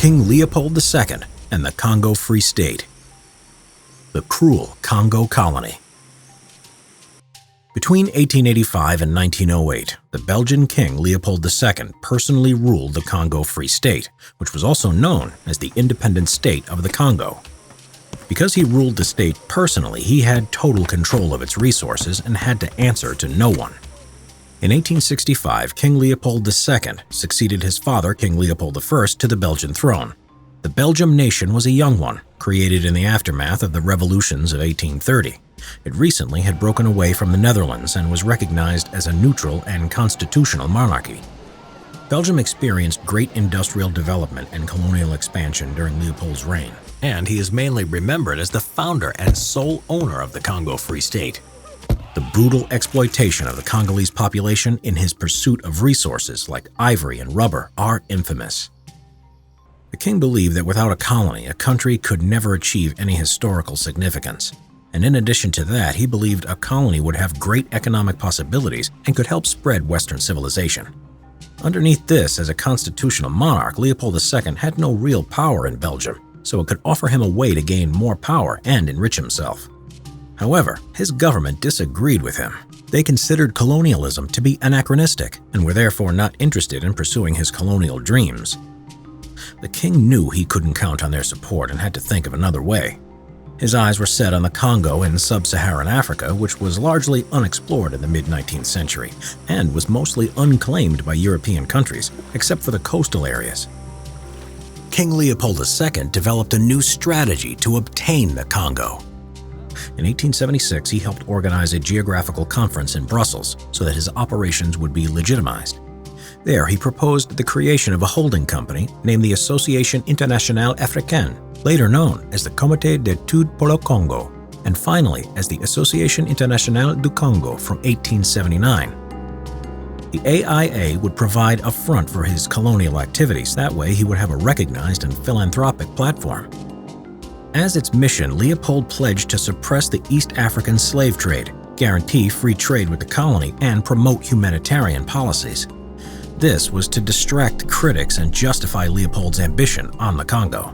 King Leopold II and the Congo Free State. The cruel Congo colony. Between 1885 and 1908, the Belgian King Leopold II personally ruled the Congo Free State, which was also known as the Independent State of the Congo. Because he ruled the state personally, he had total control of its resources and had to answer to no one. In 1865, King Leopold II succeeded his father, King Leopold I, to the Belgian throne. The Belgium nation was a young one, created in the aftermath of the revolutions of 1830. It recently had broken away from the Netherlands and was recognized as a neutral and constitutional monarchy. Belgium experienced great industrial development and colonial expansion during Leopold's reign, and he is mainly remembered as the founder and sole owner of the Congo Free State. The brutal exploitation of the Congolese population in his pursuit of resources like ivory and rubber are infamous. The king believed that without a colony, a country could never achieve any historical significance. And in addition to that, he believed a colony would have great economic possibilities and could help spread Western civilization. Underneath this, as a constitutional monarch, Leopold II had no real power in Belgium, so it could offer him a way to gain more power and enrich himself. However, his government disagreed with him. They considered colonialism to be anachronistic and were therefore not interested in pursuing his colonial dreams. The king knew he couldn't count on their support and had to think of another way. His eyes were set on the Congo in sub-Saharan Africa, which was largely unexplored in the mid-19th century and was mostly unclaimed by European countries, except for the coastal areas. King Leopold II developed a new strategy to obtain the Congo. In 1876, he helped organize a geographical conference in Brussels so that his operations would be legitimized. There, he proposed the creation of a holding company named the Association Internationale Africaine, later known as the Comité d'études pour le Congo, and finally as the Association Internationale du Congo from 1879. The AIA would provide a front for his colonial activities. That way, he would have a recognized and philanthropic platform. As its mission, Leopold pledged to suppress the East African slave trade, guarantee free trade with the colony, and promote humanitarian policies. This was to distract critics and justify Leopold's ambition on the Congo.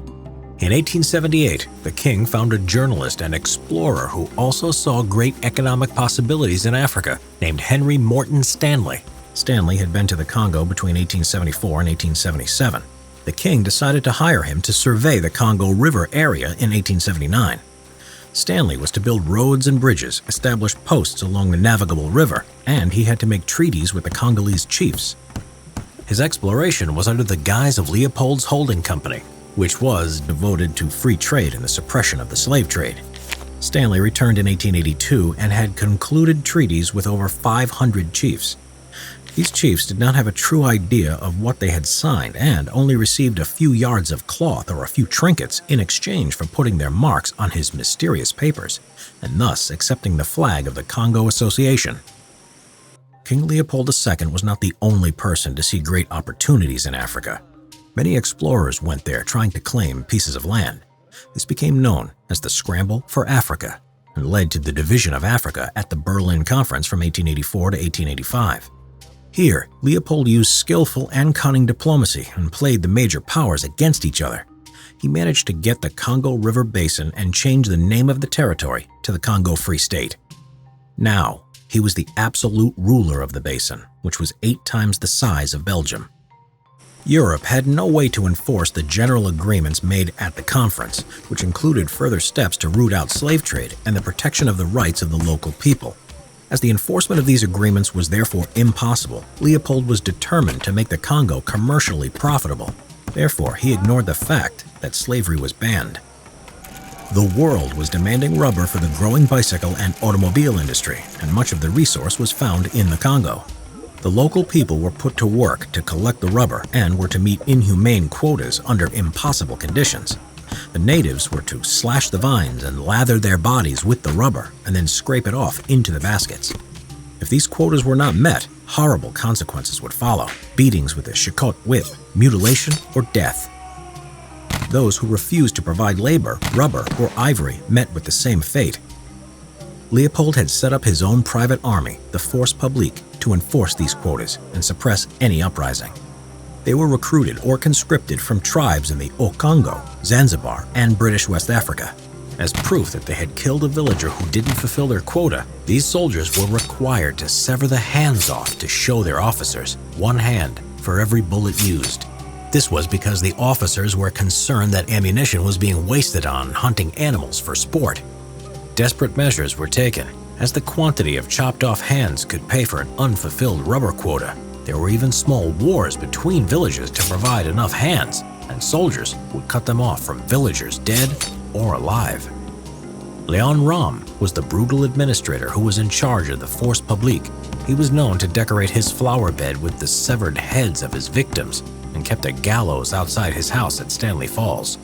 In 1878, the king found a journalist and explorer who also saw great economic possibilities in Africa, named Henry Morton Stanley. Stanley had been to the Congo between 1874 and 1877. The king decided to hire him to survey the Congo River area in 1879. Stanley was to build roads and bridges, establish posts along the navigable river, and he had to make treaties with the Congolese chiefs. His exploration was under the guise of Leopold's holding company, which was devoted to free trade and the suppression of the slave trade. Stanley returned in 1882 and had concluded treaties with over 500 chiefs. These chiefs did not have a true idea of what they had signed and only received a few yards of cloth or a few trinkets in exchange for putting their marks on his mysterious papers, and thus accepting the flag of the Congo Association. King Leopold II was not the only person to see great opportunities in Africa. Many explorers went there trying to claim pieces of land. This became known as the Scramble for Africa and led to the division of Africa at the Berlin Conference from 1884 to 1885. Here, Leopold used skillful and cunning diplomacy and played the major powers against each other. He managed to get the Congo River Basin and change the name of the territory to the Congo Free State. Now, he was the absolute ruler of the basin, which was 8 times the size of Belgium. Europe had no way to enforce the general agreements made at the conference, which included further steps to root out slave trade and the protection of the rights of the local people. As the enforcement of these agreements was therefore impossible, Leopold was determined to make the Congo commercially profitable. Therefore, he ignored the fact that slavery was banned. The world was demanding rubber for the growing bicycle and automobile industry, and much of the resource was found in the Congo. The local people were put to work to collect the rubber and were to meet inhumane quotas under impossible conditions. The natives were to slash the vines and lather their bodies with the rubber and then scrape it off into the baskets. If these quotas were not met, horrible consequences would follow: beatings with a chicotte whip, mutilation, or death. Those who refused to provide labor, rubber, or ivory met with the same fate. Leopold had set up his own private army, the Force Publique, to enforce these quotas and suppress any uprising. They were recruited or conscripted from tribes in the Congo, Zanzibar, and British West Africa. As proof that they had killed a villager who didn't fulfill their quota, these soldiers were required to sever the hands off to show their officers, one hand for every bullet used. This was because the officers were concerned that ammunition was being wasted on hunting animals for sport. Desperate measures were taken, as the quantity of chopped off hands could pay for an unfulfilled rubber quota. There were even small wars between villages to provide enough hands, and soldiers would cut them off from villagers dead or alive. Léon Rom was the brutal administrator who was in charge of the force publique. He was known to decorate his flower bed with the severed heads of his victims and kept a gallows outside his house at Stanley Falls.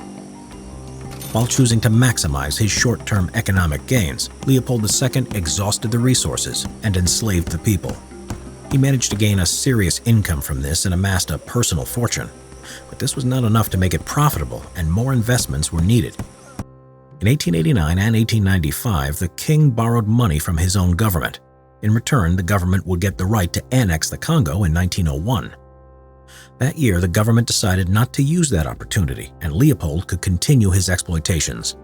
While choosing to maximize his short-term economic gains, Leopold II exhausted the resources and enslaved the people. He managed to gain a serious income from this and amassed a personal fortune. But this was not enough to make it profitable, and more investments were needed. In 1889 and 1895, the king borrowed money from his own government. In return, the government would get the right to annex the Congo in 1901. That year, the government decided not to use that opportunity, and Leopold could continue his exploitations.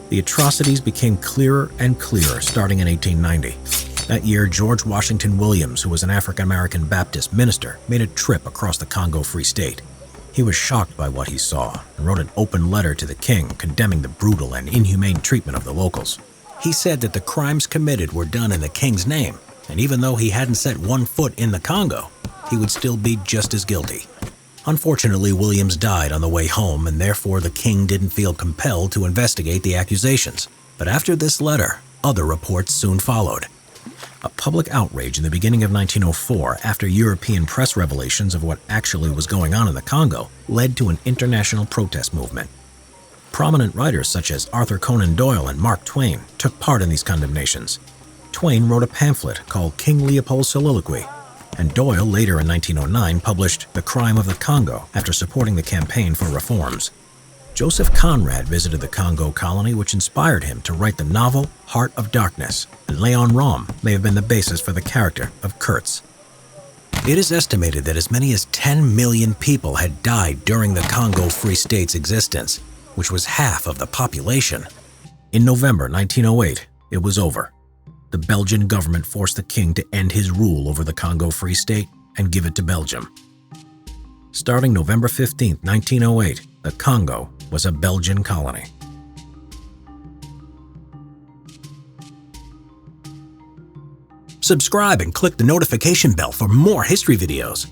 The atrocities became clearer and clearer starting in 1890. That year, George Washington Williams, who was an African-American Baptist minister, made a trip across the Congo Free State. He was shocked by what he saw and wrote an open letter to the king condemning the brutal and inhumane treatment of the locals. He said that the crimes committed were done in the king's name, and even though he hadn't set one foot in the Congo, he would still be just as guilty. Unfortunately, Williams died on the way home, and therefore the king didn't feel compelled to investigate the accusations. But after this letter, other reports soon followed. A public outrage in the beginning of 1904, after European press revelations of what actually was going on in the Congo, led to an international protest movement. Prominent writers such as Arthur Conan Doyle and Mark Twain took part in these condemnations. Twain wrote a pamphlet called King Leopold's Soliloquy, and Doyle later in 1909 published The Crime of the Congo after supporting the campaign for reforms. Joseph Conrad visited the Congo colony, which inspired him to write the novel Heart of Darkness, and Léon Rom may have been the basis for the character of Kurtz. It is estimated that as many as 10 million people had died during the Congo Free State's existence, which was half of the population. In November 1908, it was over. The Belgian government forced the king to end his rule over the Congo Free State and give it to Belgium. Starting November 15, 1908, the Congo was a Belgian colony. Subscribe and click the notification bell for more history videos.